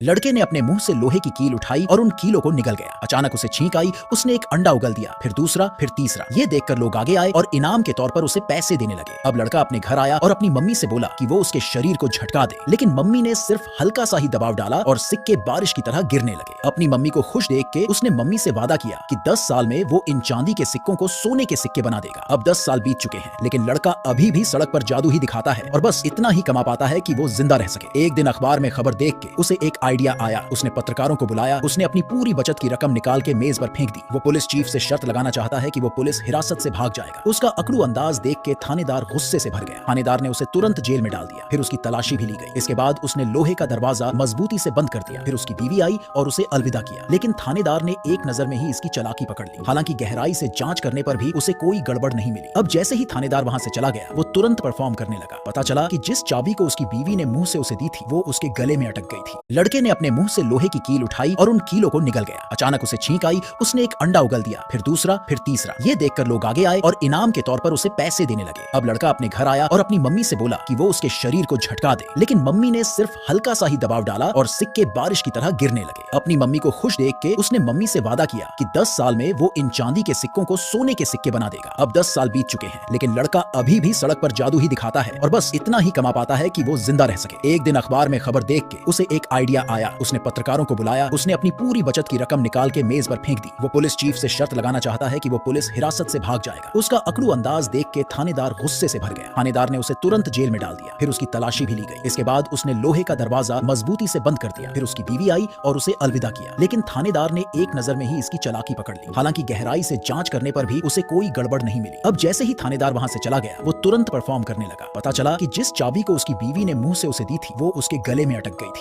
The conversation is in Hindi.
लड़के ने अपने मुंह से लोहे की कील उठाई और उन कीलों को निगल गया। अचानक उसे छींक आई। उसने एक अंडा उगल दिया, फिर दूसरा, फिर तीसरा। ये देखकर लोग आगे आए और इनाम के तौर पर उसे पैसे देने लगे। अब लड़का अपने घर आया और अपनी मम्मी से बोला कि वो उसके शरीर को झटका दे, लेकिन मम्मी ने सिर्फ हल्का सा ही दबाव डाला और सिक्के बारिश की तरह गिरने लगे। अपनी मम्मी को खुश देख के उसने मम्मी से वादा किया कि 10 साल में वो इन चांदी के सिक्कों को सोने के सिक्के बना देगा। अब 10 साल बीत चुके हैं, लेकिन लड़का अभी भी सड़क पर जादू ही दिखाता है और बस इतना ही कमा पाता है कि वो जिंदा रह सके। एक दिन अखबार में खबर देख के उसे एक आइडिया आया। उसने पत्रकारों को बुलाया। उसने अपनी पूरी बचत की रकम निकाल के मेज पर फेंक दी। वो पुलिस चीफ से शर्त लगाना चाहता है कि वो पुलिस हिरासत से भाग जाएगा। उसका अकड़ू अंदाज देख के थानेदार गुस्से से भर गया। थानेदार ने उसे तुरंत जेल में डाल दिया। फिर उसकी तलाशी भी ली गई। इसके बाद उसने लोहे का दरवाजा मजबूती से बंद कर दिया। फिर उसकी बीवी आई और उसे अलविदा किया, लेकिन थानेदार ने एक नजर में ही इसकी चालाकी पकड़ ली। हालांकि गहराई से जांच करने पर भी उसे कोई गड़बड़ नहीं मिली। अब जैसे ही थानेदार वहां से चला गया, वो तुरंत परफॉर्म करने लगा। पता चला कि जिस चाबी को उसकी बीवी ने मुंह से उसे दी थी, वो उसके गले में अटक गई थी। लड़के ने अपने मुंह से लोहे की कील उठाई और उन कीलों को निगल गया। अचानक उसे छींक आई। उसने एक अंडा उगल दिया, फिर दूसरा, फिर तीसरा। ये देखकर लोग आगे आए और इनाम के तौर पर उसे पैसे देने लगे। अब लड़का अपने घर आया और अपनी मम्मी से बोला कि वो उसके शरीर को झटका दे, लेकिन मम्मी ने सिर्फ हल्का सा ही दबाव डाला और सिक्के बारिश की तरह गिरने लगे। अपनी मम्मी को खुश देख के उसने मम्मी से वादा किया कि 10 साल में वो इन चांदी के सिक्कों को सोने के सिक्के बना देगा। अब 10 साल बीत चुके हैं, लेकिन लड़का अभी भी सड़क पर जादू ही दिखाता है और बस इतना ही कमा पाता है कि वो जिंदा रह सके। एक दिन अखबार में खबर देख के उसे एक आइडिया आया। उसने पत्रकारों को बुलाया। उसने अपनी पूरी बचत की रकम निकाल के मेज पर फेंक दी। वो पुलिस चीफ से शर्त लगाना चाहता है कि वो पुलिस हिरासत से भाग जाएगा। उसका अकड़ू अंदाज देख के थानेदार गुस्से से भर गया। थानेदार ने उसे तुरंत जेल में डाल दिया। फिर उसकी तलाशी भी ली गई। इसके बाद उसने लोहे का दरवाजा मजबूती से बंद कर दिया। फिर उसकी बीवी आई और उसे अलविदा किया, लेकिन थानेदार ने एक नजर में ही इसकी चालाकी पकड़ ली। हालांकि गहराई से जांच करने पर भी उसे कोई गड़बड़ नहीं मिली। अब जैसे ही थानेदार वहां से चला गया, वो तुरंत परफॉर्म करने लगा। पता चला कि जिस चाबी को उसकी बीवी ने मुंह से उसे दी थी, वो उसके गले में अटक गई थी।